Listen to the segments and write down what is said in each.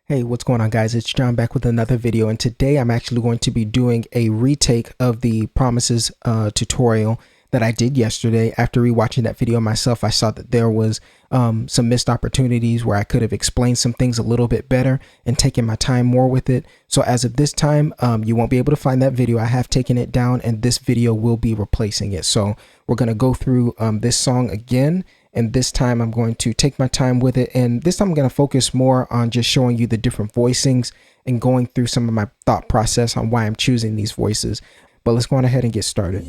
Hey, what's going on, guys? It's John back with another video, and today I'm actually going to be doing a retake of the Promises tutorial that I did yesterday. After rewatching that video myself, I saw that there was some missed opportunities where I could have explained some things a little bit better and taken my time more with it. So as of this time, you won't be able to find that video. I have taken it down, and this video will be replacing it. So we're going to go through this song again. And this time I'm going to take my time with it. And this time I'm going to focus more on just showing you the different voicings and going through some of my thought process on why I'm choosing these voices. But let's go on ahead and get started.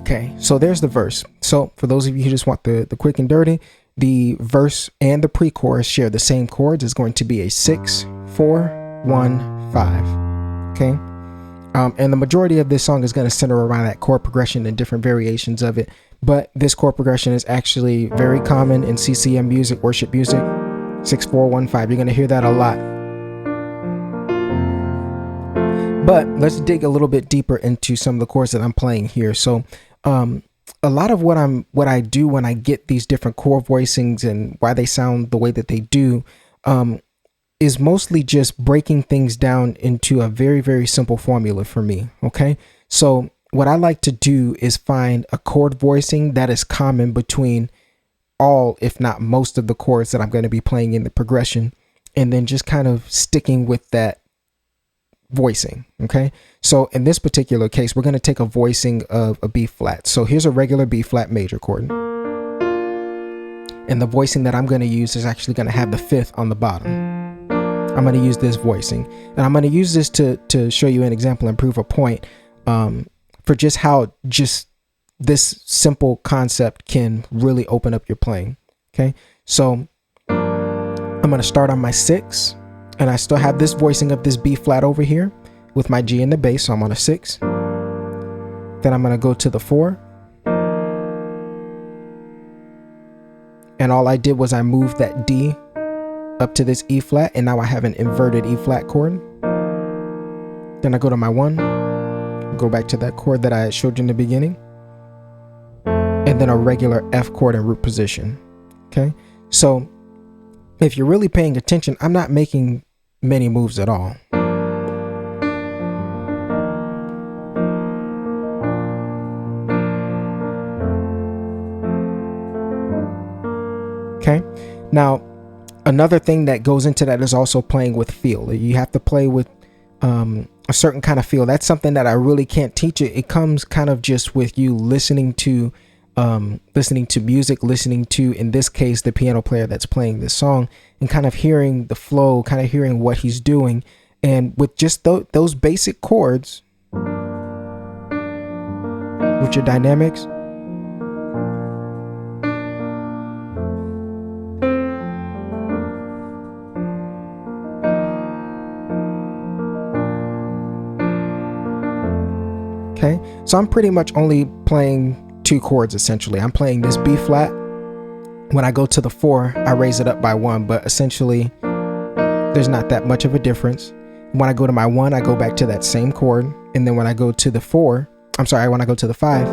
Okay, so there's the verse. So for those of you who just want the quick and dirty, the verse and the pre-chorus share the same chords. It's going to be a 6, 4, 1, 5. Okay, and the majority of this song is going to center around that chord progression and different variations of it. But this chord progression is actually very common in CCM music, worship music. 6, 4, 1, 5. You're going to hear that a lot. But let's dig a little bit deeper into some of the chords that I'm playing here. So a lot of what I do when I get these different chord voicings and why they sound the way that they do is mostly just breaking things down into a very, very simple formula for me. Okay, so what I like to do is find a chord voicing that is common between all, if not most, of the chords that I'm going to be playing in the progression, and then just kind of sticking with that voicing. Okay, so in this particular case, we're going to take a voicing of a B flat. So here's a regular B flat major chord, and the voicing that I'm going to use is actually going to have the fifth on the bottom. I'm going to use this voicing, and I'm going to use this to show you an example and prove a point for just how just this simple concept can really open up your playing. Okay, so I'm going to start on my 6. And I still have this voicing of this B flat over here with my G in the bass, so I'm on a 6. Then I'm going to go to the 4. And all I did was I moved that D up to this E flat, and now I have an inverted E flat chord. Then I go to my 1, go back to that chord that I showed you in the beginning, and then a regular F chord in root position. Okay, so if you're really paying attention, I'm not making many moves at all. Okay, now another thing that goes into that is also playing with feel. You have to play with a certain kind of feel. That's something that I really can't teach it. It comes kind of just with you listening to music, listening to, in this case, the piano player that's playing this song, and kind of hearing the flow, kind of hearing what he's doing. And with just those basic chords, with your dynamics, okay, so I'm pretty much only playing 2 chords essentially. I'm playing this B flat. When I go to the 4, I raise it up by 1, but essentially there's not that much of a difference. When I go to my 1, I go back to that same chord, and then when I go to the 4, when I go to the 5,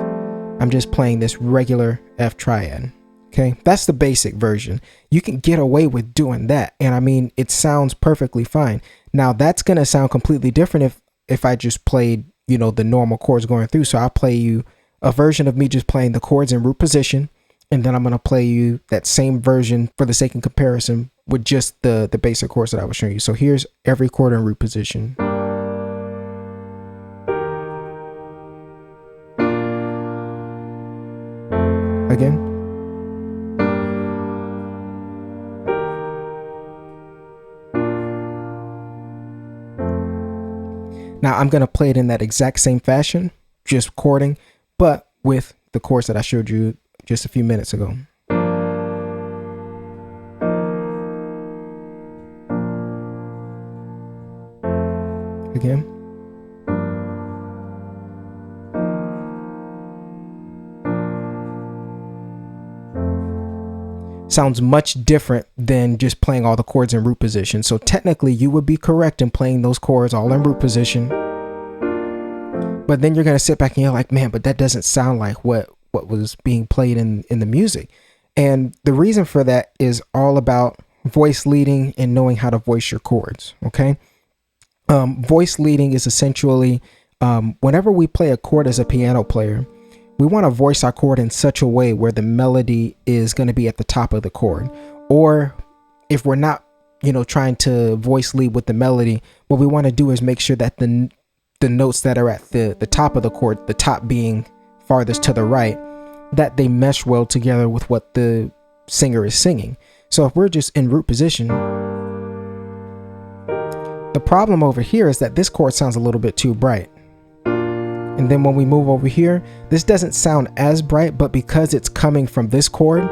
I'm just playing this regular F triad. Okay, that's the basic version. You can get away with doing that, and I mean, it sounds perfectly fine. Now that's gonna sound completely different if I just played, you know, the normal chords going through. So I'll play you a version of me just playing the chords in root position, and then I'm going to play you that same version for the sake of comparison with just the basic chords that I was showing you. So here's every chord in root position. Again. Now I'm going to play it in that exact same fashion, just chording, but with the chords that I showed you just a few minutes ago. Again. Sounds much different than just playing all the chords in root position. So technically you would be correct in playing those chords all in root position. But then you're going to sit back and you're like, man, but that doesn't sound like what was being played in the music. And the reason for that is all about voice leading and knowing how to voice your chords. Okay. Voice leading is essentially whenever we play a chord as a piano player, we want to voice our chord in such a way where the melody is going to be at the top of the chord. Or if we're not, trying to voice lead with the melody, what we want to do is make sure that the notes that are at the top of the chord, the top being farthest to the right, that they mesh well together with what the singer is singing. So if we're just in root position, the problem over here is that this chord sounds a little bit too bright. And then when we move over here, this doesn't sound as bright, but because it's coming from this chord,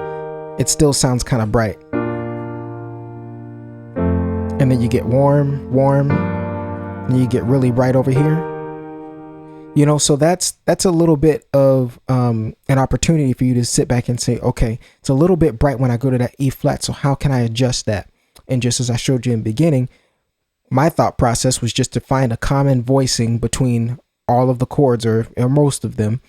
it still sounds kind of bright. And then you get warm, and you get really bright over here. So that's a little bit of an opportunity for you to sit back and say, okay, it's a little bit bright when I go to that E flat. So how can I adjust that? And just as I showed you in the beginning, my thought process was just to find a common voicing between all of the chords or most of them,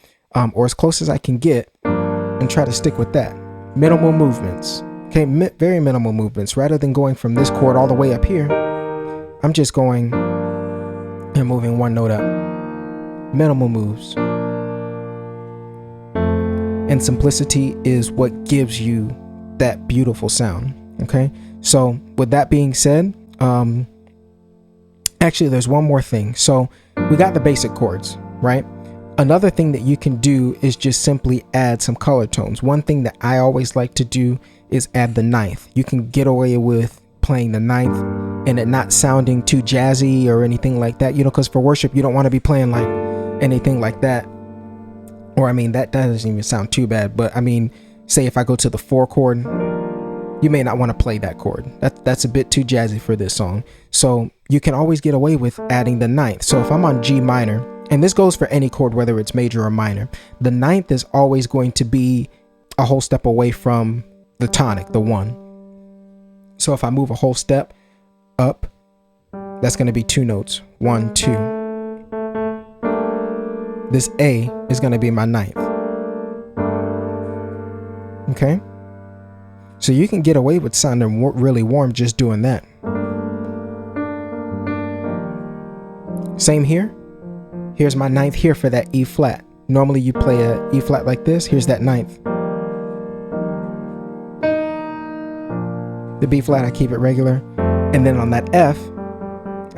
or as close as I can get, and try to stick with that. Minimal movements. Okay, very minimal movements. Rather than going from this chord all the way up here, I'm just going and moving one note up. Minimal moves. And simplicity is what gives you that beautiful sound. Okay, so with that being said, actually there's one more thing. So we got the basic chords, right? Another thing that you can do is just simply add some color tones. One thing that I always like to do is add the ninth. You can get away with playing the ninth and it not sounding too jazzy or anything like that, because for worship, you don't want to be playing like anything like that. Or I mean, that doesn't even sound too bad, but I mean, say if I go to the 4 chord, you may not want to play that chord. That's a bit too jazzy for this song. So you can always get away with adding the ninth. So if I'm on G minor, and this goes for any chord, whether it's major or minor, the ninth is always going to be a whole step away from the tonic, the 1. So if I move a whole step up, that's going to be 2 notes, 1, 2. This A is going to be my ninth. Okay? So you can get away with sounding really warm just doing that. Same here. Here's my ninth here for that E flat. Normally you play a E flat like this. Here's that ninth. The B flat, I keep it regular. And then on that F,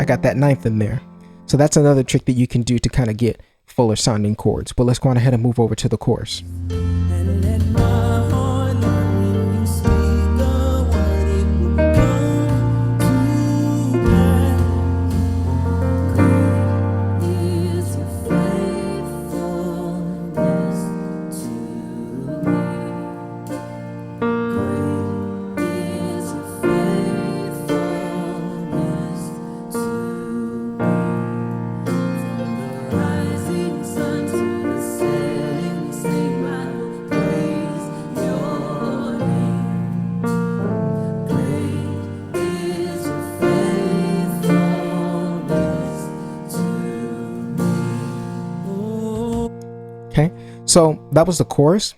I got that ninth in there. So that's another trick that you can do to kind of get fuller sounding chords. But let's go on ahead and move over to the chorus. Okay, so that was the chorus.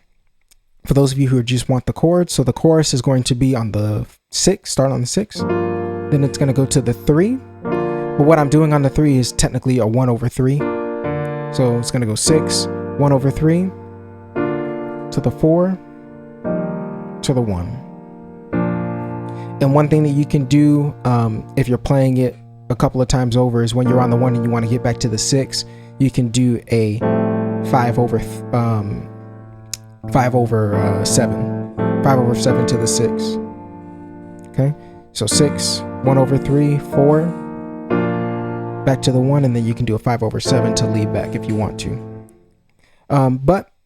For those of you who just want the chords, so the chorus is going to be on the 6, start on the 6. Then it's going to go to the 3. But what I'm doing on the 3 is technically a 1 over 3. So it's going to go 6, 1 over 3, to the 4, to the 1. And one thing that you can do if you're playing it a couple of times over is when you're on the 1 and you want to get back to the 6, you can do a 5 over 7 5 over 7 to the 6. Okay, so 6, 1 over 3, 4, back to the 1, and then you can do a 5/7 to lead back if you want to.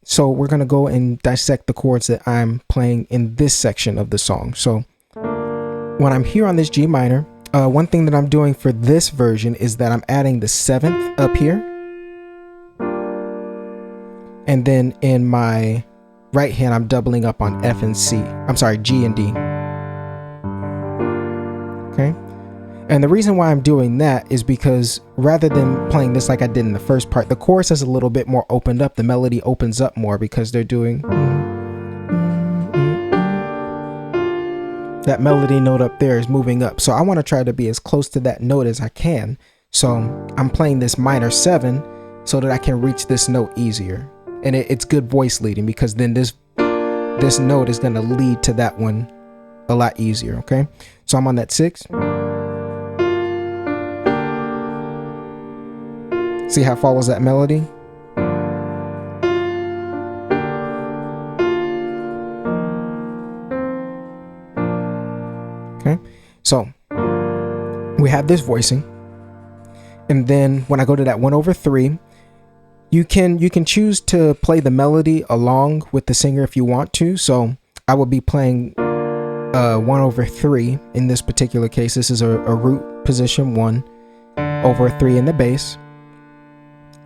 So we're going to go and dissect the chords that I'm playing in this section of the song. So when I'm here on this G minor, one thing that I'm doing for this version is that I'm adding the 7th up here. And then in my right hand, I'm doubling up on F and C. I'm sorry, G and D. Okay. And the reason why I'm doing that is because rather than playing this like I did in the first part, the chorus is a little bit more opened up. The melody opens up more because they're doing that melody note up there is moving up. So I want to try to be as close to that note as I can. So I'm playing this minor 7 so that I can reach this note easier. And it's good voice leading because then this note is going to lead to that one a lot easier. Okay. So I'm on that 6. See how it follows that melody? Okay, so we have this voicing, and then when I go to that 1/3, you can choose to play the melody along with the singer if you want to. So I would be playing 1/3 in this particular case. This is a root position 1/3 in the bass.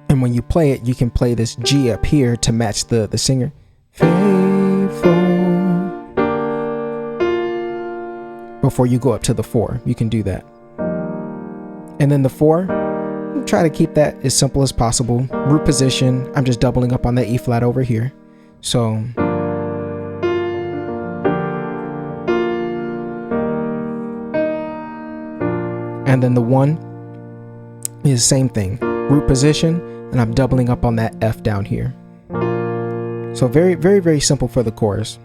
And when you play it, you can play this G up here to match the singer. Faithful. Before you go up to the 4, you can do that. And then the 4, try to keep that as simple as possible. Root position, I'm just doubling up on that E flat over here. So and then the 1 is the same thing. Root position, and I'm doubling up on that F down here. So very, very, very simple for the chorus.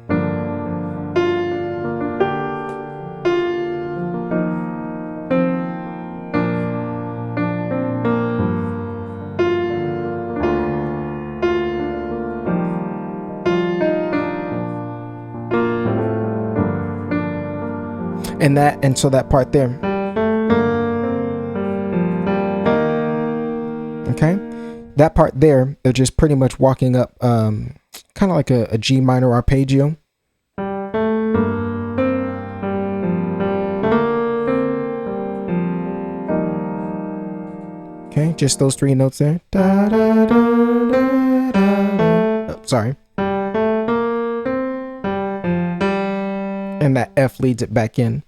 And so that part there. Okay, that part there, they're just pretty much walking up kind of like a G minor arpeggio. Okay, just those 3 notes there. Da, da, da, da, da. Oh, sorry. And that F leads it back in.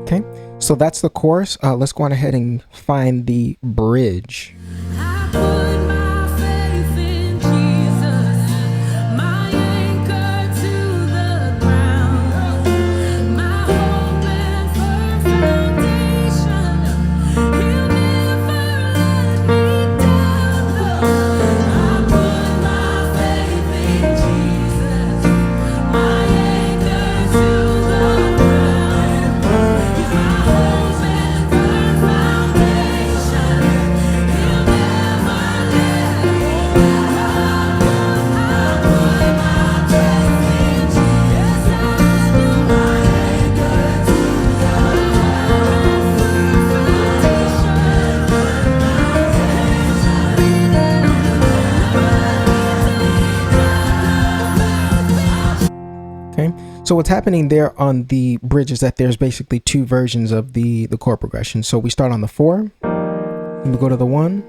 Okay, so that's the chorus. Let's go on ahead and find the bridge. So what's happening there on the bridge is that there's basically 2 versions of the chord progression. So we start on the 4, then we go to the 1,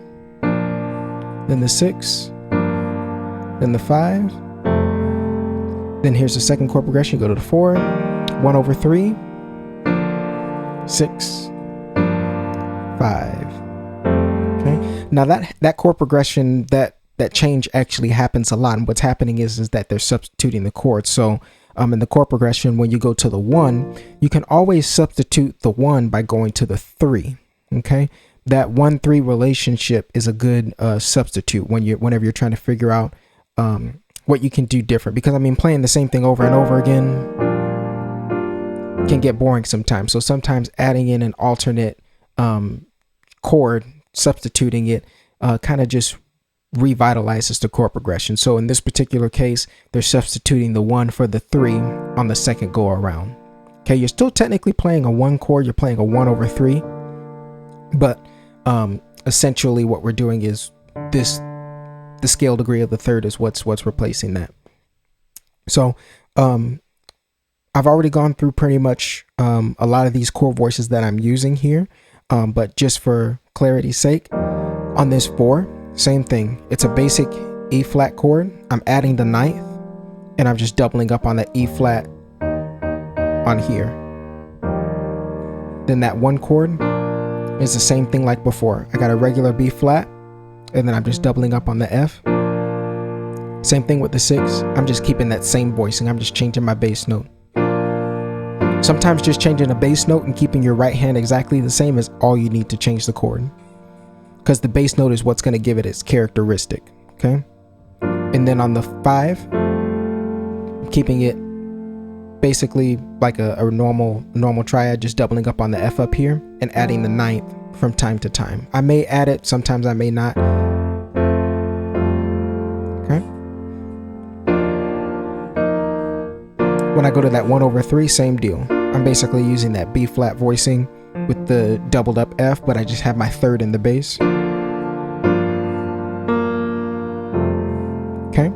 then the 6, then the 5, then here's the second chord progression. You go to the 4, 1/3, 6, 5. Okay, now that chord progression, that change actually happens a lot, and what's happening is that they're substituting the chords. So in the chord progression, when you go to the 1, you can always substitute the 1 by going to the 3. Okay, that 1-3 relationship is a good substitute whenever you're trying to figure out what you can do different. Because I mean, playing the same thing over and over again, can get boring sometimes. So sometimes adding in an alternate chord, substituting it, kind of just revitalizes the chord progression. So in this particular case, they're substituting the 1 for the 3 on the second go around. Okay, you're still technically playing a 1 chord, you're playing a 1 over 3, but essentially what we're doing is the scale degree of the third is what's replacing that. So I've already gone through pretty much a lot of these chord voices that I'm using here, but just for clarity's sake, on this 4, same thing. It's a basic E flat chord. I'm adding the 9th, and I'm just doubling up on the E flat on here. Then that 1 chord is the same thing like before. I got a regular B flat, and then I'm just doubling up on the F. Same thing with the 6. I'm just keeping that same voicing. I'm just changing my bass note. Sometimes just changing a bass note and keeping your right hand exactly the same is all you need to change the chord, because the bass note is what's going to give it its characteristic. Okay, and then on the 5, I'm keeping it basically like a normal triad, just doubling up on the F up here and adding the 9th from time to time. I may add it, sometimes I may not. Okay. When I go to that 1 over 3, same deal. I'm basically using that B flat voicing with the doubled up F, but I just have my 3rd in the bass. Okay,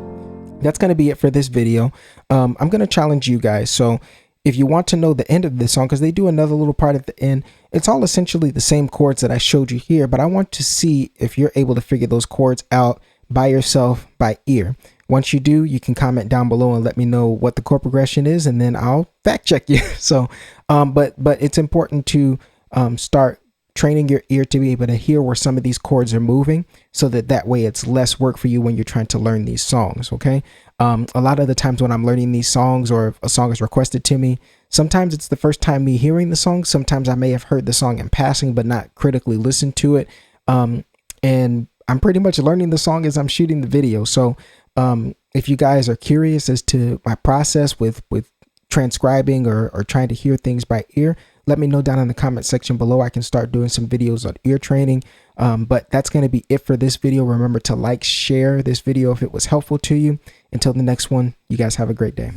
that's going to be it for this video. I'm going to challenge you guys. So if you want to know the end of this song, because they do another little part at the end, it's all essentially the same chords that I showed you here, but I want to see if you're able to figure those chords out by yourself, by ear. Once you do, you can comment down below and let me know what the chord progression is, and then I'll fact check you. So, but it's important to start training your ear to be able to hear where some of these chords are moving, so that way it's less work for you when you're trying to learn these songs. Okay. A lot of the times when I'm learning these songs, or if a song is requested to me, sometimes it's the first time me hearing the song. Sometimes I may have heard the song in passing, but not critically listened to it. And I'm pretty much learning the song as I'm shooting the video. So if you guys are curious as to my process with transcribing or trying to hear things by ear, let me know down in the comment section below. I can start doing some videos on ear training. But that's going to be it for this video. Remember to like, share this video if it was helpful to you. Until the next one, you guys have a great day.